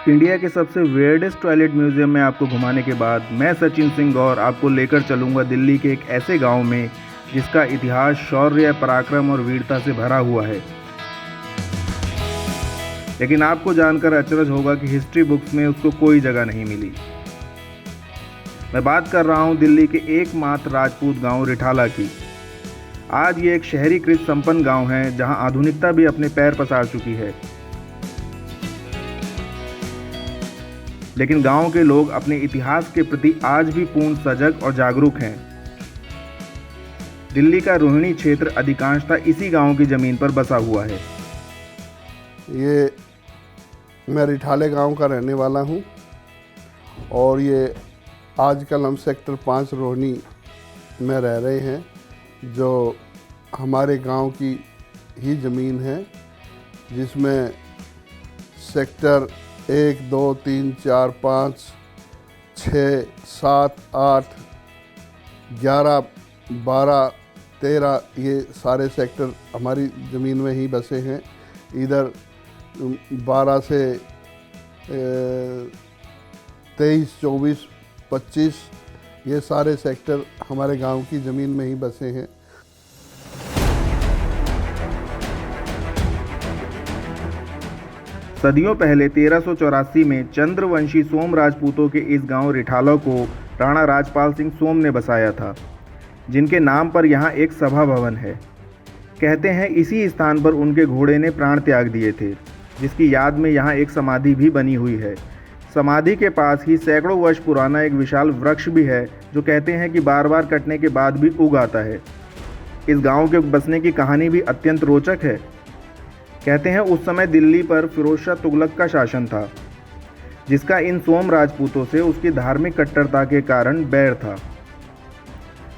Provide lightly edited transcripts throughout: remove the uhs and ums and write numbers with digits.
India के सबसे weirdest toilet museum में आपको घुमाने के बाद मैं सचिन सिंह गौर आपको लेकर चलूंगा दिल्ली के एक ऐसे गांव में जिसका इतिहास शौर्य, पराक्रम और वीरता से भरा हुआ है। लेकिन आपको जानकर अचरज होगा कि हिस्ट्री बुक्स में उसको कोई जगह नहीं मिली। मैं बात कर रहा हूं दिल्ली के एकमात्र राजपूत गांव रिठाला की। आज ये एक शहरीकृत संपन्न गांव है जहां आधुनिकता भी अपने पैर पसार चुकी है, लेकिन गांव के लोग अपने इतिहास के प्रति आज भी पूर्ण सजग और जागरूक हैं। दिल्ली का रोहिणी क्षेत्र अधिकांशतः इसी गांव की जमीन पर बसा हुआ है। ये मैं रिठाले गांव का रहने वाला हूं और ये आजकल हम सेक्टर 5 रोहिणी में रह रहे हैं, जो हमारे गांव की ही ज़मीन है, जिसमें सेक्टर 1, 2, 3, 4, 5, 6, 7, 8, 11, 12, 13 ये सारे सेक्टर हमारी ज़मीन में ही बसे हैं। इधर 12 से 23, 24, 25 ये सारे सेक्टर हमारे गांव की ज़मीन में ही बसे हैं। सदियों पहले 1384 में चंद्रवंशी सोम राजपूतों के इस गांव रिठाला को राणा राजपाल सिंह सोम ने बसाया था, जिनके नाम पर यहाँ एक सभा भवन है। कहते हैं इसी स्थान पर उनके घोड़े ने प्राण त्याग दिए थे, जिसकी याद में यहाँ एक समाधि भी बनी हुई है। समाधि के पास ही सैकड़ों वर्ष पुराना एक विशाल वृक्ष भी है, जो कहते हैं कि बार बार कटने के बाद भी उग आता है। इस गांव के बसने की कहानी भी अत्यंत रोचक है। कहते हैं उस समय दिल्ली पर फिरोज शाह तुगलक का शासन था, जिसका इन सोम राजपूतों से उसकी धार्मिक कट्टरता के कारण बैर था।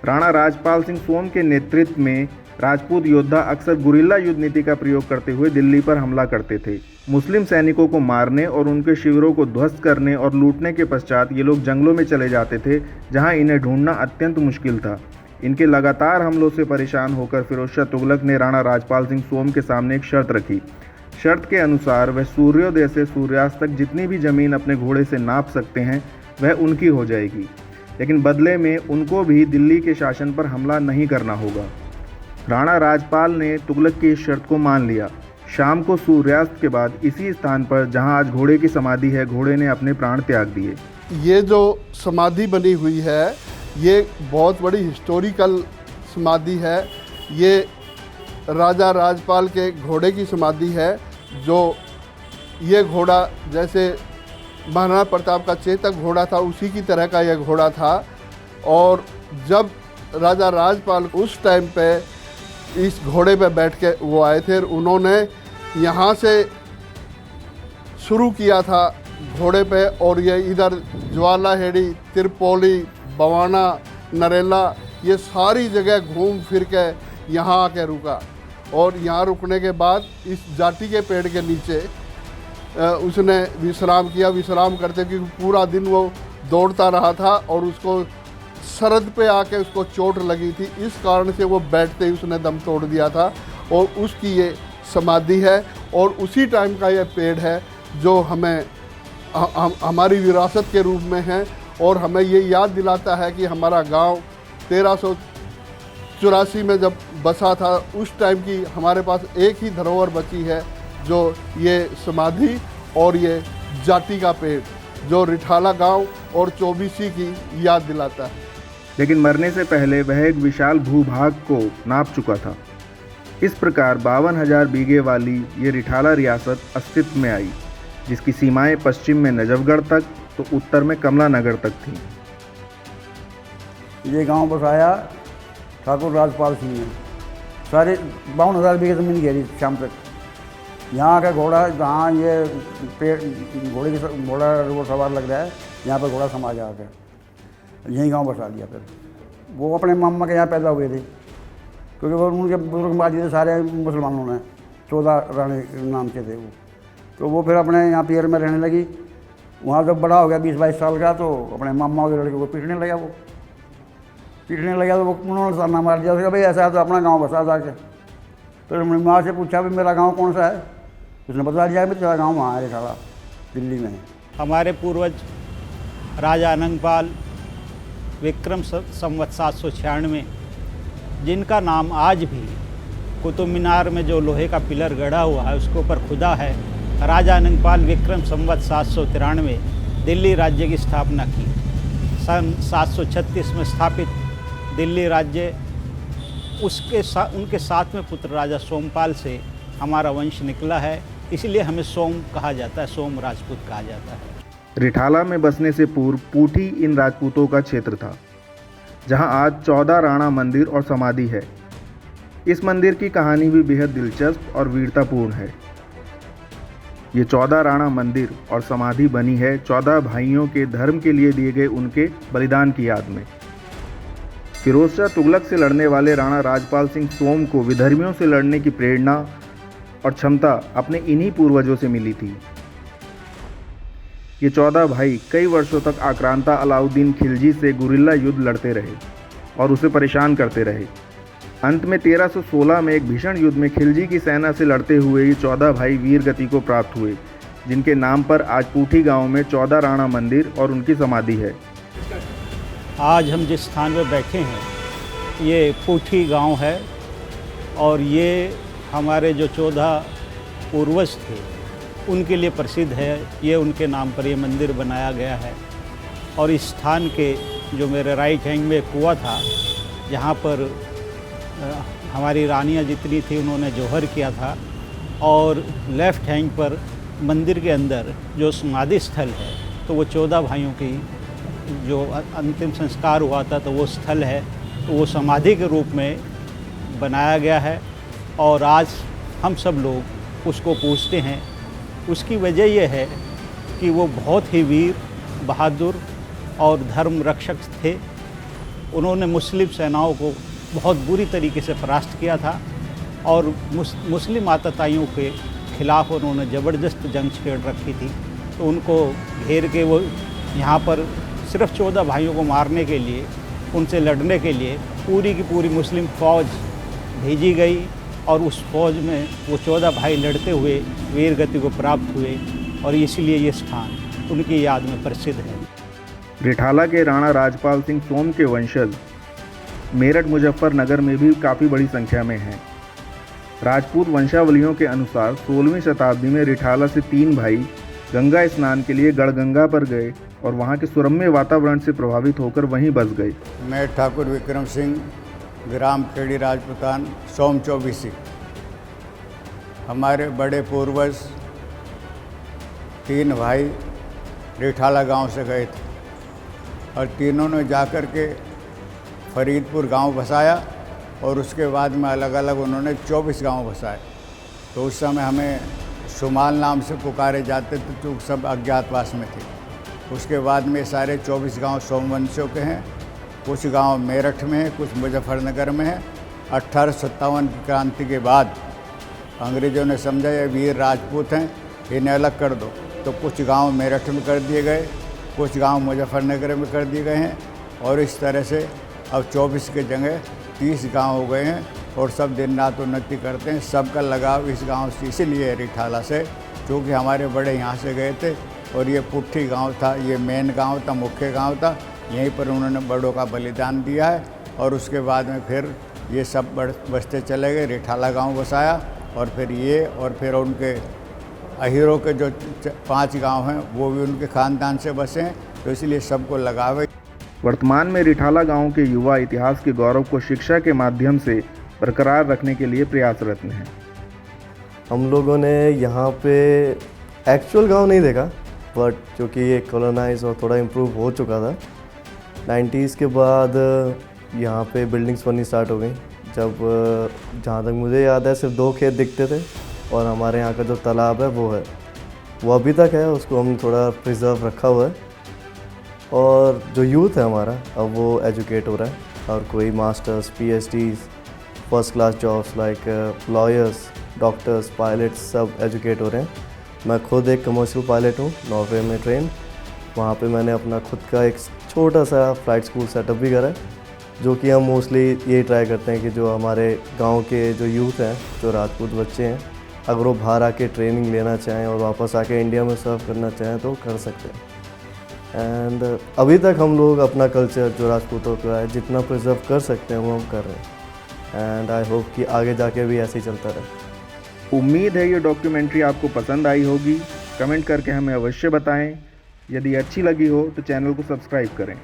राणा राजपाल सिंह सोम के नेतृत्व में राजपूत योद्धा अक्सर गुरिल्ला युद्ध नीति का प्रयोग करते हुए दिल्ली पर हमला करते थे। मुस्लिम सैनिकों को मारने और उनके शिविरों को ध्वस्त करने और लूटने के पश्चात ये लोग जंगलों में चले जाते थे, जहां इन्हें ढूंढना अत्यंत मुश्किल था। इनके लगातार हमलों से परेशान होकर फिरोज शाह तुगलक ने राणा राजपाल सिंह सोम के सामने एक शर्त रखी। शर्त के अनुसार वह सूर्योदय से सूर्यास्त तक जितनी भी ज़मीन अपने घोड़े से नाप सकते हैं वह उनकी हो जाएगी, लेकिन बदले में उनको भी दिल्ली के शासन पर हमला नहीं करना होगा। राणा राजपाल ने तुगलक की इस शर्त को मान लिया। शाम को सूर्यास्त के बाद इसी स्थान पर जहां आज घोड़े की समाधि है, घोड़े ने अपने प्राण त्याग दिए। ये जो समाधि बनी हुई है, ये बहुत बड़ी हिस्टोरिकल समाधि है। ये राजा राजपाल के घोड़े की समाधि है। जो ये घोड़ा जैसे महाराणा प्रताप का चेतक घोड़ा था, उसी की तरह का यह घोड़ा था। और जब राजा राजपाल उस टाइम पे इस घोड़े पे बैठ के वो आए थे, उन्होंने यहाँ से शुरू किया था घोड़े पे, और ये इधर ज्वालाहेड़ी, तिरपोली, बवाना, नरेला ये सारी जगह घूम फिर के यहाँ आके रुका। और यहाँ रुकने के बाद इस जाटी के पेड़ के नीचे उसने विश्राम किया। विश्राम करते कि पूरा दिन वो दौड़ता रहा था और उसको सरहद पे आके उसको चोट लगी थी, इस कारण से वो बैठते ही उसने दम तोड़ दिया था। और उसकी ये समाधि है और उसी टाइम का ये पेड़ है जो हमें हमारी विरासत के रूप में है, और हमें ये याद दिलाता है कि हमारा गांव 1384 में जब बसा था, उस टाइम की हमारे पास एक ही धरोहर बची है, जो ये समाधि और ये जाटी का पेड़, जो रिठाला गांव और चौबीसी की याद दिलाता है। लेकिन मरने से पहले वह एक विशाल भूभाग को नाप चुका था। इस प्रकार 52,000 बीघे वाली ये रिठाला रियासत अस्तित्व में आई, जिसकी सीमाएं पश्चिम में नजफगढ़ तक तो उत्तर में कमला नगर तक थीं। ये गांव बसाया ठाकुर राजपाल सिंह ने। सारे 52,000 बीघे ज़मीन घेरी शाम तक। यहाँ का घोड़ा, जहाँ ये पेड़ घोड़ा वो सवार लग रहा है, यहाँ पर घोड़ा समा जा के यहीं गांव बसा लिया। फिर वो अपने मामा के यहाँ पैदा हुए थे, क्योंकि वो उनके बुजुर्ग बाजी थे सारे मुसलमानों ने, 14 रानी नाम के थे वो। तो वो फिर अपने यहाँ पियर में रहने लगी। वहाँ जब बड़ा हो गया 20-22 साल का, तो अपने मामा के लड़के को पीटने लगा वो। पीटने लगा तो वो उन्होंने ताना मार दिया, उसने कहा भाई ऐसा है तो अपना गांव बसा जाके। तो हमने माँ से पूछा भी मेरा गांव कौन सा है, उसने बता दिया कि तेरा गांव वहाँ है रिठाला, दिल्ली में है। हमारे पूर्वज राजा अनंगपाल विक्रम संवत 796, जिनका नाम आज भी कुतुब मीनार में जो लोहे का पिलर गड़ा हुआ है उसके ऊपर खुदा है, राजा अनंगपाल विक्रम संवत 793 दिल्ली राज्य की स्थापना की। सन 736 में स्थापित दिल्ली राज्य उनके सातवें पुत्र राजा सोमपाल से हमारा वंश निकला है, इसलिए हमें सोम कहा जाता है, सोम राजपूत कहा जाता है। रिठाला में बसने से पूर्व पूठी इन राजपूतों का क्षेत्र था, जहां आज 14 राणा मंदिर और समाधि है। इस मंदिर की कहानी भी बेहद दिलचस्प और वीरतापूर्ण है। ये 14 राणा मंदिर और समाधि बनी है 14 भाइयों के धर्म के लिए दिए गए उनके बलिदान की याद में। फिरोज शाह तुगलक से लड़ने वाले राणा राजपाल सिंह सोम को विधर्मियों से लड़ने की प्रेरणा और क्षमता अपने इन्हीं पूर्वजों से मिली थी। ये 14 भाई कई वर्षों तक आक्रांता अलाउद्दीन खिलजी से गुरिल्ला युद्ध लड़ते रहे और उसे परेशान करते रहे। अंत में 1316 में एक भीषण युद्ध में खिलजी की सेना से लड़ते हुए ये 14 भाई वीर गति को प्राप्त हुए, जिनके नाम पर आज पूठी गांव में 14 राणा मंदिर और उनकी समाधि है। आज हम जिस स्थान में बैठे हैं ये पूठी गांव है और ये हमारे जो 14 पूर्वज थे उनके लिए प्रसिद्ध है। ये उनके नाम पर ये मंदिर बनाया गया है। और इस स्थान के जो मेरे राइट हैंड में कुआं था, जहाँ पर हमारी रानियाँ जितनी थी उन्होंने जौहर किया था, और लेफ़्ट हैंड पर मंदिर के अंदर जो समाधि स्थल है तो वो 14 भाइयों की जो अंतिम संस्कार हुआ था तो वो स्थल है, तो वो समाधि के रूप में बनाया गया है और आज हम सब लोग उसको पूजते हैं। उसकी वजह यह है कि वो बहुत ही वीर, बहादुर और धर्म रक्षक थे। उन्होंने मुस्लिम सेनाओं को बहुत बुरी तरीके से परास्त किया था और मुस्लिम आतताइयों के खिलाफ उन्होंने ज़बरदस्त जंग छेड़ रखी थी। तो उनको घेर के वो यहाँ पर सिर्फ 14 भाइयों को मारने के लिए, उनसे लड़ने के लिए पूरी की पूरी मुस्लिम फ़ौज भेजी गई और उस फौज में वो 14 भाई लड़ते हुए वीर गति को प्राप्त हुए और इसलिए ये स्थान उनकी याद में प्रसिद्ध है। रिठाला के राणा राजपाल सिंह सोम के वंशज मेरठ मुजफ्फरनगर में भी काफ़ी बड़ी संख्या में हैं। राजपूत वंशावलियों के अनुसार 16वीं शताब्दी में रिठाला से 3 भाई गंगा स्नान के लिए गढ़गंगा पर गए और वहाँ के सुरम्य वातावरण से प्रभावित होकर वहीं बस गए। मैं ठाकुर विक्रम सिंह, ग्राम खेड़ी राजपुतान, सोम चौबीसी। हमारे बड़े पूर्वज 3 भाई रिठाला गांव से गए थे और तीनों ने जाकर के फरीदपुर गांव बसाया और उसके बाद में अलग अलग उन्होंने 24 गांव बसाए। तो उस समय हमें शुमाल नाम से पुकारे जाते थे, तो सब अज्ञातवास में थे। उसके बाद में सारे 24 गांव सोमवंशियों के हैं। कुछ गांव मेरठ में है, कुछ मुजफ्फरनगर में है। 1857 की क्रांति के बाद अंग्रेज़ों ने समझा ये वीर राजपूत हैं, इन्हें अलग कर दो, तो कुछ गांव मेरठ में कर दिए गए, कुछ गांव मुजफ्फरनगर में कर दिए गए हैं और इस तरह से अब 24 के जगह 30 गांव हो गए हैं और सब दिन रात उन्नति करते हैं। सबका लगाव इस गांव से इसीलिए रिठाला से, क्योंकि हमारे बड़े यहाँ से गए थे और ये पुट्ठी गांव था, ये मेन गांव था, मुख्य गांव था। यहीं पर उन्होंने बड़ों का बलिदान दिया है और उसके बाद में फिर ये सब बसते चले गए। रिठाला गांव बसाया और फिर ये और फिर उनके अहीरों के जो 5 गांव हैं वो भी उनके ख़ानदान से बसे हैं, तो इसलिए सबको लगाव है। वर्तमान में रिठाला गांव के युवा इतिहास के गौरव को शिक्षा के माध्यम से बरकरार रखने के लिए प्रयासरत हैं। हम लोगों ने यहाँ पे एक्चुअल गांव नहीं देखा, बट क्योंकि ये कॉलोनाइज और थोड़ा इम्प्रूव हो चुका था 90s के बाद यहाँ पे बिल्डिंग्स बननी स्टार्ट हो गई। जब जहाँ तक मुझे याद है सिर्फ 2 खेत दिखते थे और हमारे यहाँ का जो तालाब है वो अभी तक है, उसको हम थोड़ा प्रिजर्व रखा हुआ है। और जो यूथ है हमारा अब वो एजुकेट हो रहा है और कोई masters, PhDs, first class jobs like lawyers, doctors, pilots सब एजुकेट हो रहे हैं। मैं खुद एक कमर्शियल पायलट हूँ, नॉर्वे में ट्रेन। वहाँ पे मैंने अपना खुद का एक छोटा सा फ्लाइट स्कूल सेटअप भी करा है जो कि हम मोस्टली ये ट्राई करते हैं कि जो हमारे गांव के जो यूथ हैं, जो राजपूत बच्चे हैं, अगर वो बाहर आके ट्रेनिंग लेना चाहें और वापस आके इंडिया में सर्व करना चाहें तो कर सकते हैं। एंड अभी तक हम लोग अपना कल्चर जो राजपूतों का है जितना प्रिजर्व कर सकते हैं वो हम कर रहे हैं। एंड आई होप कि आगे जाके भी ऐसे ही चलता रहे। उम्मीद है ये डॉक्यूमेंट्री आपको पसंद आई होगी। कमेंट करके हमें अवश्य बताएं। यदि अच्छी लगी हो तो चैनल को सब्सक्राइब करें।